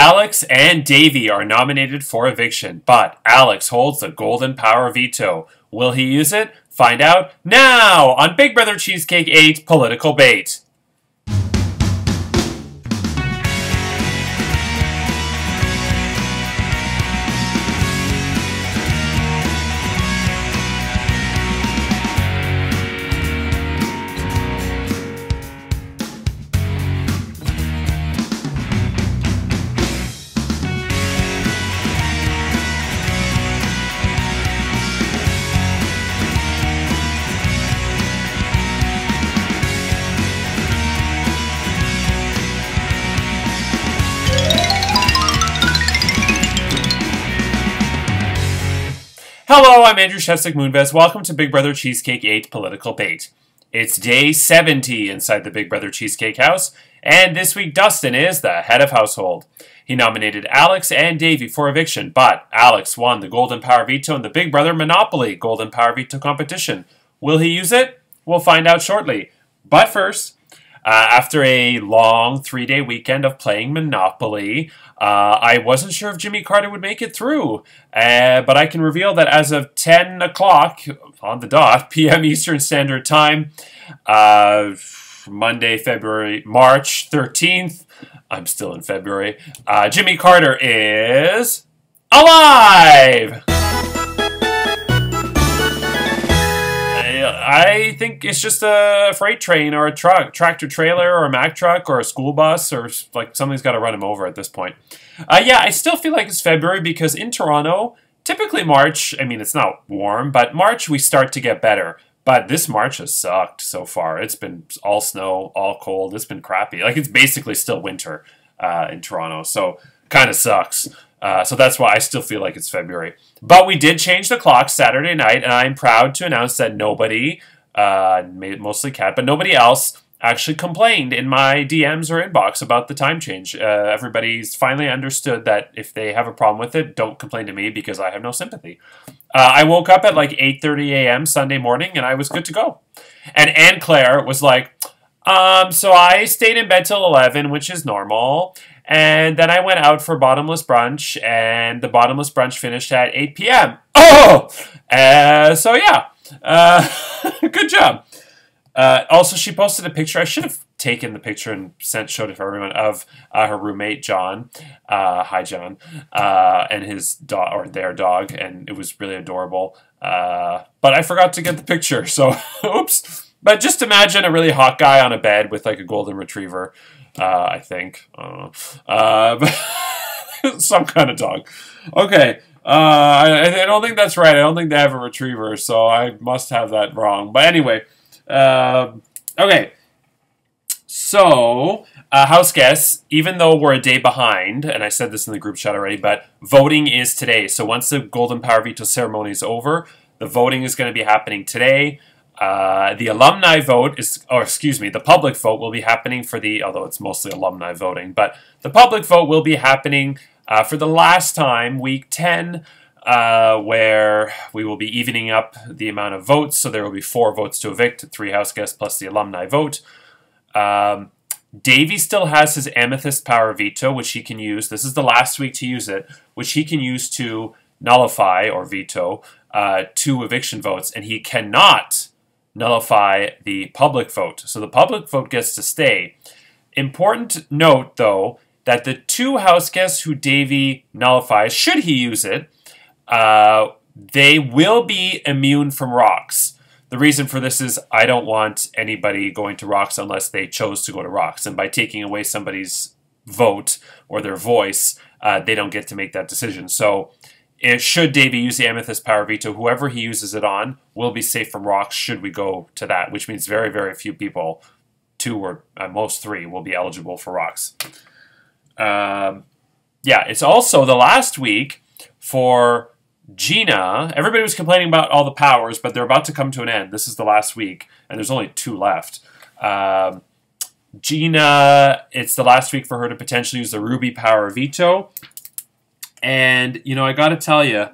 Alex and Davey are nominated for eviction, but Alex holds the golden power veto. Will he use it? Find out now on Big Brother Cheesecake 8 Political Bait. Hello, I'm Andrew Shevsik Moonves. Welcome to Big Brother Cheesecake 8 Political Bait. It's day 70 inside the Big Brother Cheesecake house, and this week Dustin is the head of household. He nominated Alex and Davey for eviction, but Alex won the Golden Power Veto in the Big Brother Monopoly Golden Power Veto competition. Will he use it? We'll find out shortly. But first, after a long 3-day weekend of playing Monopoly, I wasn't sure if Jimmy Carter would make it through, but I can reveal that as of 10 o'clock on the dot, p.m. Eastern Standard Time, Monday, March 13th, I'm still in February, Jimmy Carter is alive! I think it's just a freight train or a tractor trailer or a Mack truck or a school bus or like something's got to run him over at this point. Yeah, I still feel like it's February because in Toronto, typically March, I mean, it's not warm, but March we start to get better. But this March has sucked so far. It's been all snow, all cold. It's been crappy. Like it's basically still winter in Toronto, so kind of sucks. So that's why I still feel like it's February. But we did change the clock Saturday night, and I'm proud to announce that nobody, mostly Kat, but nobody else actually complained in my DMs or inbox about the time change. Everybody's finally understood that if they have a problem with it, don't complain to me because I have no sympathy. I woke up at like 8:30 a.m. Sunday morning, and I was good to go. And Anne Claire was like, so I stayed in bed till 11, which is normal. And then I went out for bottomless brunch, and the bottomless brunch finished at 8 p.m. Oh! So yeah, good job. Also, she posted a picture. I should have taken the picture and showed it to everyone of her roommate, John. Hi, John. And his dog, or their dog, and it was really adorable. But I forgot to get the picture, so oops. But just imagine a really hot guy on a bed with like a golden retriever. I think. Some kind of dog. Okay. I don't think that's right. I don't think they have a retriever, so I must have that wrong. But anyway. Okay. So, house guests, even though we're a day behind, and I said this in the group chat already, but voting is today. So once the Golden Power Veto ceremony is over, the voting is going to be happening today. The alumni vote is, or excuse me, the public vote will be happening for although it's mostly alumni voting, but the public vote will be happening for the last time, week 10, where we will be evening up the amount of votes. So there will be 4 votes to evict, 3 house guests plus the alumni vote. Davey still has his amethyst power veto, which he can use. This is the last week to use it, which he can use to nullify or veto 2 eviction votes, and he cannot nullify the public vote. So the public vote gets to stay. Important note, though, that the 2 house guests who Davey nullifies, should he use it, they will be immune from rocks. The reason for this is I don't want anybody going to rocks unless they chose to go to rocks. And by taking away somebody's vote or their voice, they don't get to make that decision. So should Davey use the amethyst power veto, whoever he uses it on will be safe from rocks should we go to that, which means very, very few people, 2 or at most 3, will be eligible for rocks. Yeah, it's also the last week for Gina. Everybody was complaining about all the powers, but they're about to come to an end. This is the last week, and there's only 2 left. Gina, it's the last week for her to potentially use the Ruby power veto. And, you know, I got to tell you,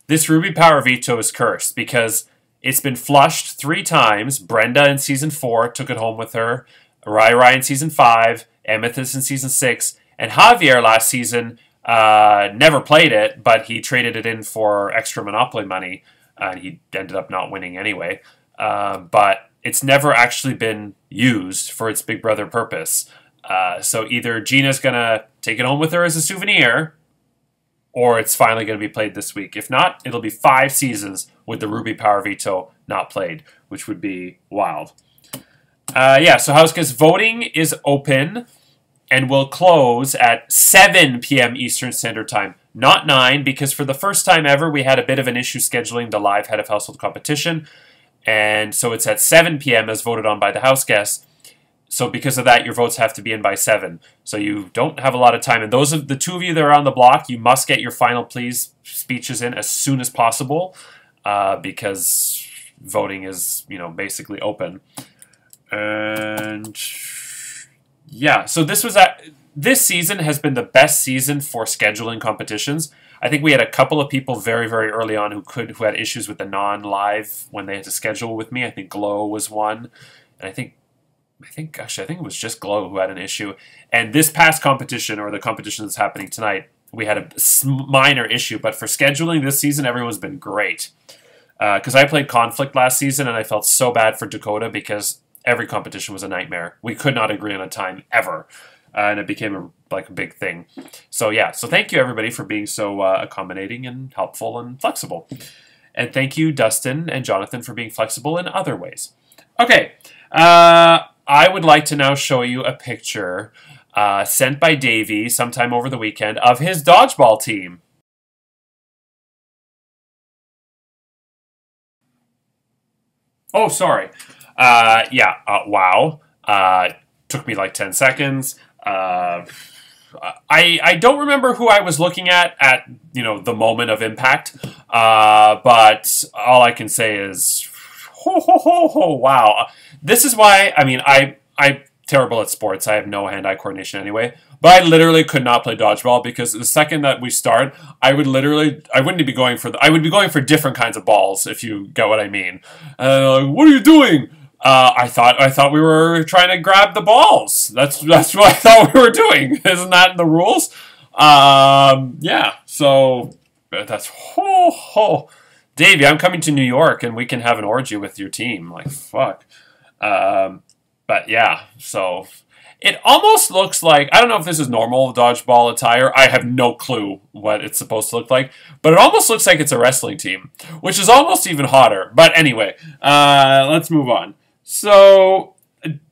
this Ruby Power Veto is cursed because it's been flushed 3 times. Brenda in Season 4 took it home with her. Rai in Season 5. Amethyst in Season 6. And Javier last season never played it, but he traded it in for extra Monopoly money, and he ended up not winning anyway. But it's never actually been used for its Big Brother purpose. So either Gina's going to take it home with her as a souvenir, or it's finally going to be played this week. If not, it'll be 5 seasons with the Ruby Power Veto not played, which would be wild. Yeah, so House Guest voting is open and will close at 7 p.m. Eastern Standard Time. Not 9, because for the first time ever, we had a bit of an issue scheduling the live Head of Household competition. And so it's at 7 p.m. as voted on by the house guests. So because of that, your votes have to be in by 7. So you don't have a lot of time. And those of the 2 of you that are on the block, you must get your final pleas speeches in as soon as possible, because voting is, basically open. And yeah, so this season has been the best season for scheduling competitions. I think we had a couple of people very, very early on who had issues with the non-live when they had to schedule with me. I think Glow was one, and I think it was just Glow who had an issue. And this past competition, or the competition that's happening tonight, we had a minor issue. But for scheduling this season, everyone's been great. Because I played Conflict last season, and I felt so bad for Dakota because every competition was a nightmare. We could not agree on a time ever. And it became a big thing. So yeah, so thank you everybody for being so accommodating and helpful and flexible. And thank you Dustin and Jonathan for being flexible in other ways. Okay, I would like to now show you a picture sent by Davey sometime over the weekend of his dodgeball team. Oh, sorry. Wow. Took me like 10 seconds. I don't remember who I was looking at the moment of impact, but all I can say is, wow. This is why, I'm terrible at sports. I have no hand-eye coordination anyway, but I literally could not play dodgeball because the second that we start, I would be going for different kinds of balls, if you get what I mean. What are you doing? I thought we were trying to grab the balls. That's what I thought we were doing. Isn't that in the rules? Yeah. So that's Davey, I'm coming to New York and we can have an orgy with your team. Like fuck. But yeah. So it almost looks like, I don't know if this is normal dodgeball attire. I have no clue what it's supposed to look like, but it almost looks like it's a wrestling team, which is almost even hotter. But anyway, let's move on. So,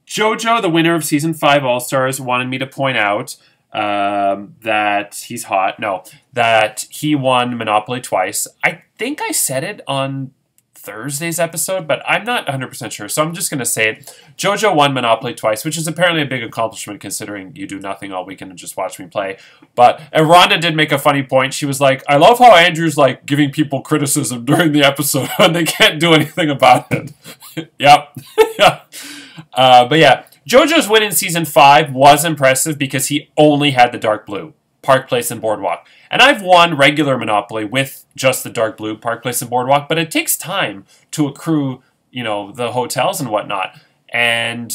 JoJo, the winner of Season 5 All-Stars, wanted me to point out that he's hot. No, that he won Monopoly twice. I think I said it on Thursday's episode, but I'm not 100% sure, so I'm just going to say it. JoJo won Monopoly twice, which is apparently a big accomplishment considering you do nothing all weekend and just watch me play. And Rhonda did make a funny point. She was like, I love how Andrew's like giving people criticism during the episode and they can't do anything about it. Yep. Yeah. But yeah, JoJo's win in Season 5 was impressive because he only had the dark blue, Park Place and Boardwalk. And I've won regular Monopoly with just the dark blue, Park Place and Boardwalk, but it takes time to accrue, the hotels and whatnot. And,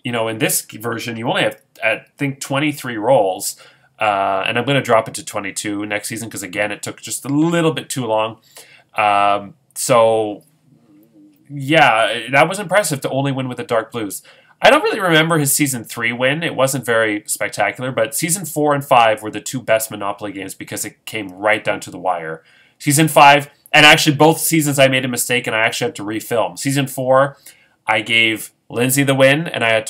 in this version, you only have, I think, 23 rolls. And I'm going to drop it to 22 next season because, again, it took just a little bit too long. So, yeah, that was impressive to only win with the dark blues. I don't really remember his Season 3 win. It wasn't very spectacular, but Season 4 and 5 were the 2 best Monopoly games because it came right down to the wire. Season 5, and actually both seasons I made a mistake and I actually had to refilm. Season 4, I gave Lindsay the win and I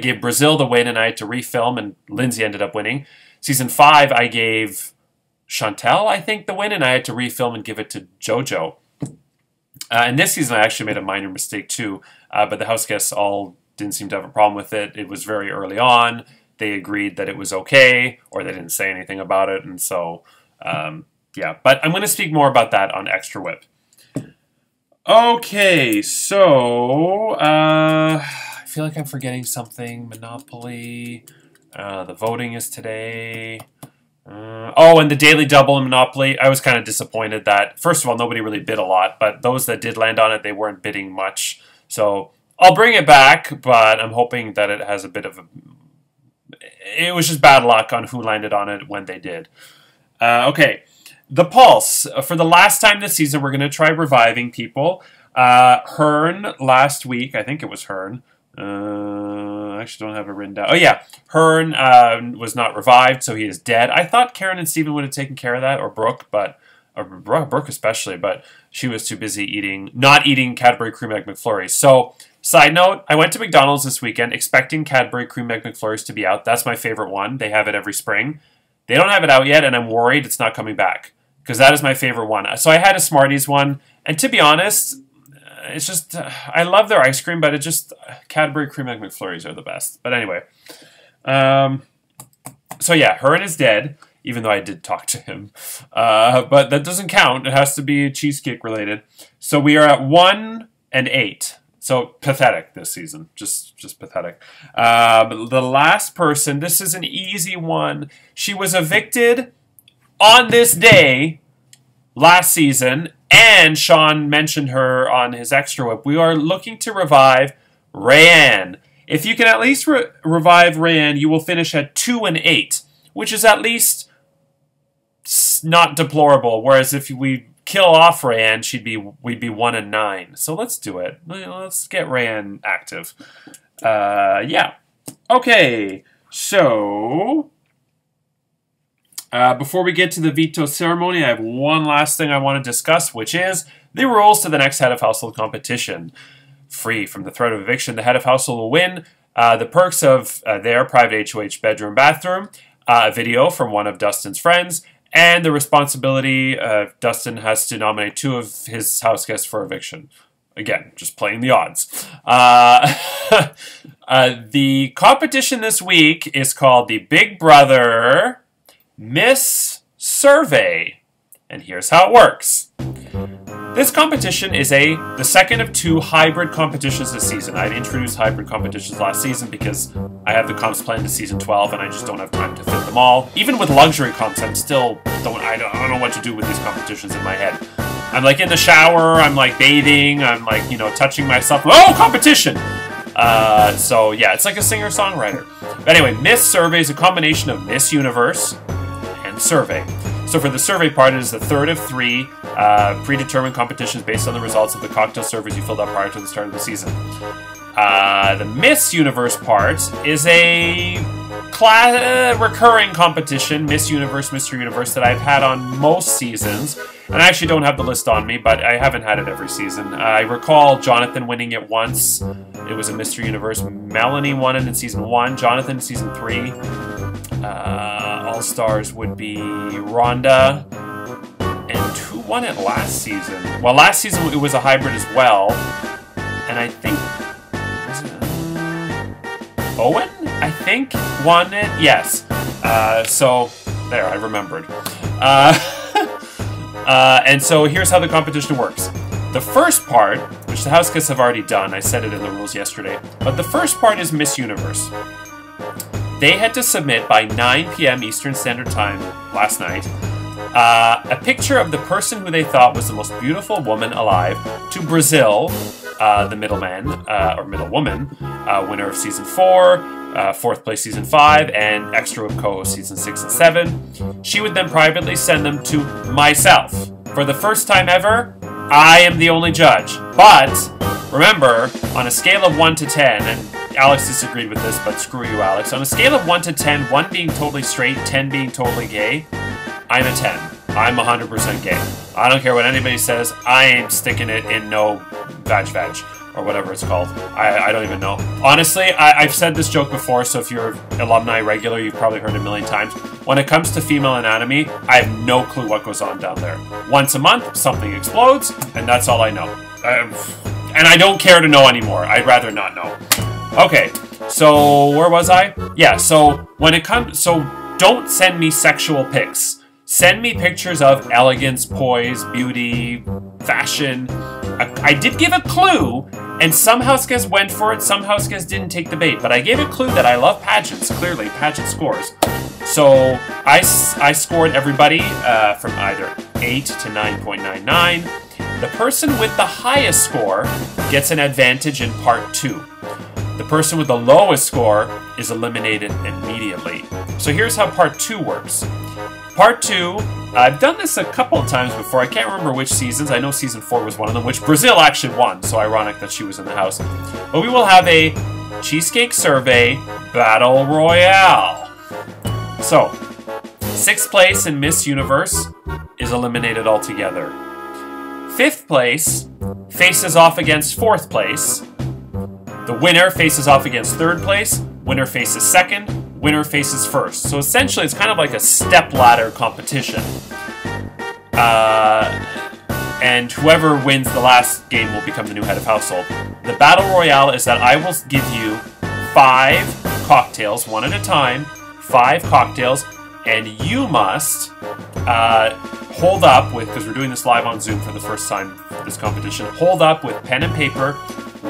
gave Brazil the win and I had to refilm and Lindsay ended up winning. Season 5, I gave Chantel, I think, the win and I had to refilm and give it to JoJo. And this season I actually made a minor mistake too, but the house guests all didn't seem to have a problem with it. It was very early on. They agreed that it was okay, or they didn't say anything about it, and so, yeah. But I'm going to speak more about that on Extra Whip. Okay, so, I feel like I'm forgetting something. Monopoly, the voting is today. And the daily double in Monopoly, I was kind of disappointed that, first of all, nobody really bid a lot, but those that did land on it, they weren't bidding much, so I'll bring it back, but I'm hoping that it has a bit of it was just bad luck on who landed on it when they did. Okay, the Pulse. For the last time this season, we're going to try reviving people. Hearn last week, I think it was Hearn. I actually don't have it written down. Oh yeah, Hearn was not revived, so he is dead. I thought Karen and Steven would have taken care of that, or Brooke, or Brooke especially, but she was too busy not eating Cadbury Cream Egg McFlurries. So, side note, I went to McDonald's this weekend expecting Cadbury Cream Egg McFlurries to be out. That's my favorite one. They have it every spring. They don't have it out yet, and I'm worried it's not coming back, because that is my favorite one. So I had a Smarties one, and to be honest, it's just, I love their ice cream, but it just, Cadbury Cream Egg McFlurries are the best. But anyway, so yeah, Hearn is dead, even though I did talk to him. But that doesn't count. It has to be cheesecake related. So we are at 1 and 8. So pathetic this season, just pathetic. The last person, this is an easy one. She was evicted on this day last season, and Sean mentioned her on his extra whip. We are looking to revive Rayanne. If you can at least revive Rayanne, you will finish at 2 and 8, which is at least not deplorable. Whereas if we kill off Rayanne, we'd be 1 and 9. So let's do it. Let's get Rayanne active. Yeah. Okay. So before we get to the veto ceremony, I have one last thing I want to discuss, which is the rules to the next head of household competition. Free from the threat of eviction, the head of household will win the perks of their private HOH bedroom bathroom, a video from one of Dustin's friends, and the responsibility Dustin has to nominate 2 of his house guests for eviction. Again, just playing the odds. The competition this week is called the Big Brother Miss Survey, and here's how it works. This competition is the second of 2 hybrid competitions this season. I introduced hybrid competitions last season because I have the comps planned to season 12 and I just don't have time to fit them all. Even with luxury comps, I don't know what to do with these competitions in my head. I'm like in the shower, I'm like bathing, I'm like, touching myself. Oh, competition! So yeah, it's like a singer-songwriter. But anyway, Miss Survey is a combination of Miss Universe and Survey. So for the survey part, it is the third of 3 predetermined competitions based on the results of the cocktail surveys you filled out prior to the start of the season. The Miss Universe part is a recurring competition, Miss Universe, Mr. Universe, that I've had on most seasons. And I actually don't have the list on me, but I haven't had it every season. I recall Jonathan winning it once. It was a Mr. Universe. Melanie won it in season 1. Jonathan in season 3. All-Stars would be Rhonda. And who won it last season? Well, last season it was a hybrid as well. And I think... was it, Owen? I think won it? Yes. So, there, I remembered. And so here's how the competition works. The first part, which the house guests have already done, I said it in the rules yesterday, but the first part is Miss Universe. They had to submit by 9 p.m. Eastern Standard Time last night a picture of the person who they thought was the most beautiful woman alive to Brazil, the middleman, or middle woman, winner of Season 4, 4th place Season 5, and Extra Whip co-host Season 6 and 7. She would then privately send them to myself. For the first time ever, I am the only judge. But, remember, on a scale of 1 to 10, and Alex disagreed with this, but screw you, Alex. On a scale of 1 to 10, 1 being totally straight, 10 being totally gay, I'm a 10. I'm 100% gay. I don't care what anybody says. I ain't sticking it in no vag, or whatever it's called. I don't even know. Honestly, I've said this joke before, so if you're alumni regular, you've probably heard it a million times. When it comes to female anatomy, I have no clue what goes on down there. Once a month, something explodes, and that's all I know. And I don't care to know anymore. I'd rather not know. Okay, so where was I? Yeah, so when it comes... So don't send me sexual pics. Send me pictures of elegance, poise, beauty, fashion. I did give a clue, and some house guests went for it, some house guests didn't take the bait, but I gave a clue that I love pageants, clearly, pageant scores. So I scored everybody from either 8 to 9.99. The person with the highest score gets an advantage in part 2. The person with the lowest score is eliminated immediately. So here's how part 2 works. Part 2, I've done this a couple of times before. I can't remember which seasons. I know season 4 was one of them, which Brazil actually won, so ironic that she was in the house. But we will have a Cheesecake Survey Battle Royale. So, 6th place in Miss Universe is eliminated altogether. 5th place faces off against 4th place. The winner faces off against 3rd place. Winner faces 2nd. Winner faces 1st. So essentially, it's kind of like a step-ladder competition. And whoever wins the last game will become the new head of household. The Battle Royale is that I will give you 5 cocktails, one at a time, 5 cocktails, and you must hold up with, because we're doing this live on Zoom for the first time for this competition, hold up with pen and paper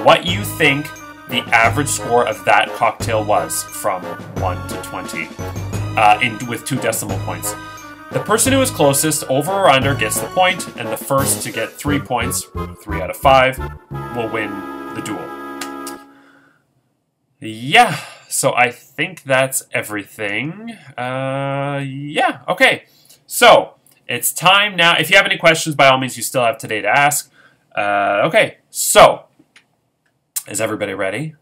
what you think the average score of that cocktail was from 1 to 20 with 2 decimal points. The person who is closest, over or under, gets the point, and the first to get 3 points, 3 out of 5, will win the duel. Yeah, so I think that's everything. Yeah, okay. So, it's time now. If you have any questions, by all means, you still have today to ask. Okay, so, is everybody ready?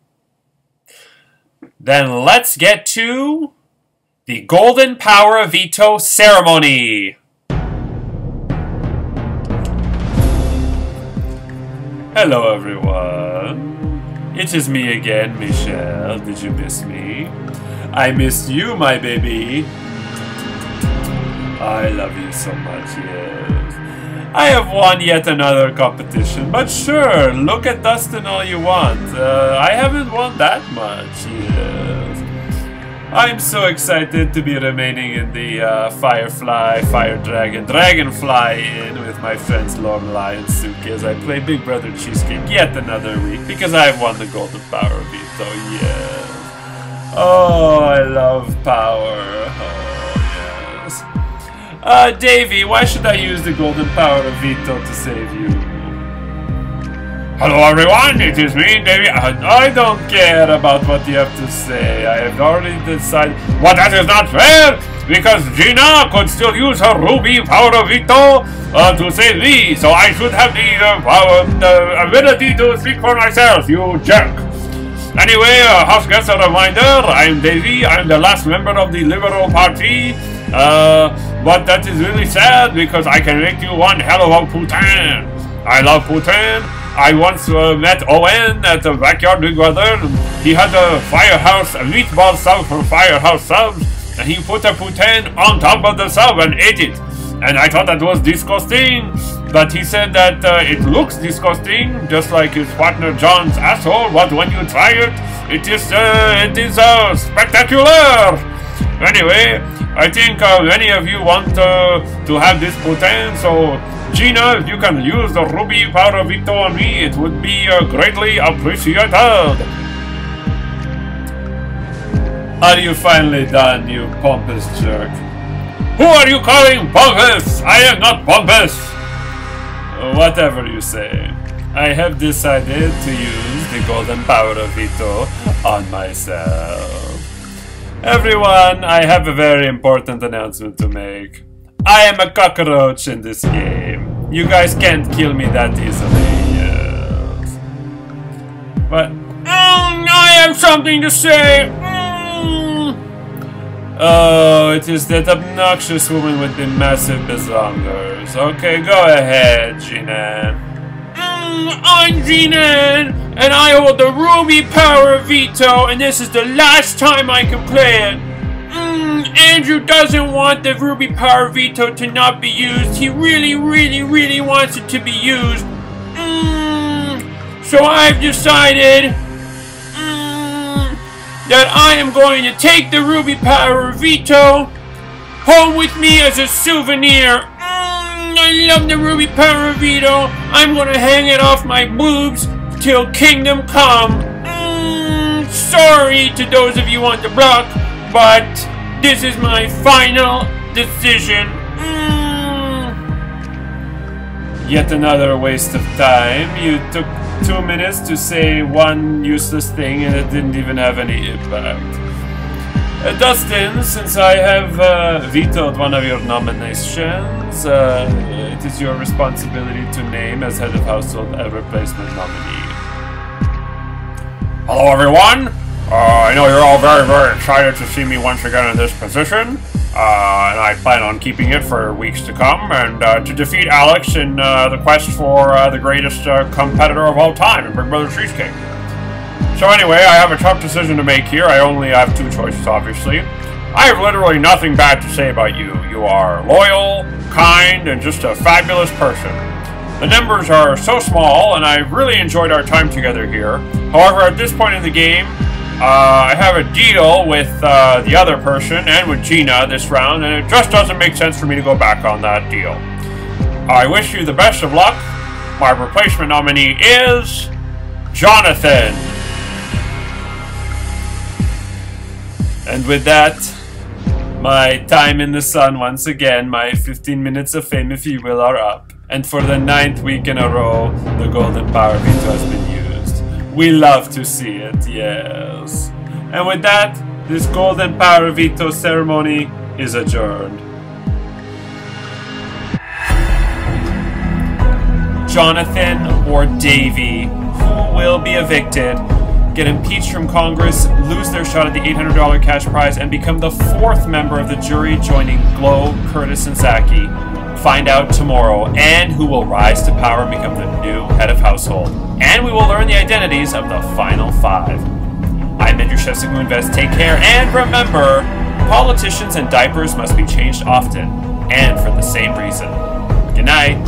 Then let's get to the Golden Power Veto ceremony. Hello, everyone. It is me again, Michelle. Did you miss me? I missed you, my baby. I love you so much, yes. I have won yet another competition, but sure, look at Dustin all you want. I haven't won that much, yes. I'm so excited to be remaining in the Firefly, Fire Dragon, Dragonfly Inn with my friends Lorelai and Suki as I play Big Brother Cheesecake yet another week because I've won the Golden Power Veto, yes. Oh, I love power. Oh, yes. Davey, why should I use the Golden Power of Veto to save you? Hello everyone, it is me, Davey. I don't care about what you have to say. I have already decided. Well, that is not fair, because Gina could still use her Ruby Power of Veto to save me, so I should have the ability to speak for myself, you jerk. Anyway, house guest, a reminder, I'm Davey. I'm the last member of the Liberal Party. But that is really sad because I can make you one hell of a poutine. I love poutine. I once met Owen at the Backyard Big Brother. He had a Firehouse, a meatball sub from Firehouse Subs, and he put a poutine on top of the sub and ate it. And I thought that was disgusting, but he said that it looks disgusting, just like his partner John's asshole, but when you try it, it is spectacular! Anyway, I think many of you want to have this poutine, so Gina, if you can use the Ruby Power of Veto on me, it would be greatly appreciated. Are you finally done, you pompous jerk? Who are you calling pompous? I am not pompous! Whatever you say. I have decided to use the Golden Power of Veto on myself. Everyone, I have a very important announcement to make. I am a cockroach in this game. You guys can't kill me that easily, yes. But, I have something to say! Oh, it is that obnoxious woman with the massive bazongers. Okay, go ahead, Gina. I'm Gina, and I hold the Ruby Power Veto, and this is the last time I can play it. Andrew doesn't want the Ruby Power Veto to not be used. He really, really, really wants it to be used. So I've decided that I am going to take the Ruby Power Veto home with me as a souvenir. I love the Ruby Power Veto. I'm going to hang it off my boobs till Kingdom Come. Sorry to those of you on the block, but this is my final decision. Yet another waste of time. You took 2 minutes to say one useless thing and it didn't even have any impact. Dustin, since I have vetoed one of your nominations, it is your responsibility to name as head of household a replacement nominee. Hello everyone! I know you're all very, very excited to see me once again in this position, and I plan on keeping it for weeks to come, and to defeat Alex in the quest for the greatest competitor of all time in Brother Cheesecake. So anyway, I have a tough decision to make here. I only have two choices, obviously. I have literally nothing bad to say about you. You are loyal, kind, and just a fabulous person. The numbers are so small, and I really enjoyed our time together here. However, at this point in the game, I have a deal with the other person and with Gina this round, and it just doesn't make sense for me to go back on that deal. I wish you the best of luck. My replacement nominee is Jonathan. And with that, my time in the sun once again, my 15 minutes of fame, if you will, are up. And for the 9th week in a row, the golden power veto has been used. We love to see it, yes. And with that, this golden power veto ceremony is adjourned. Jonathan or Davey, who will be evicted, get impeached from Congress, lose their shot at the $800 cash prize, and become the 4th member of the jury joining Glow, Curtis, and Zaki. Find out tomorrow, and who will rise to power and become the new head of household. And we will learn the identities of the final 5. I'm Andrew Shevsik Moonves. Take care, and remember, politicians and diapers must be changed often, and for the same reason. Good night.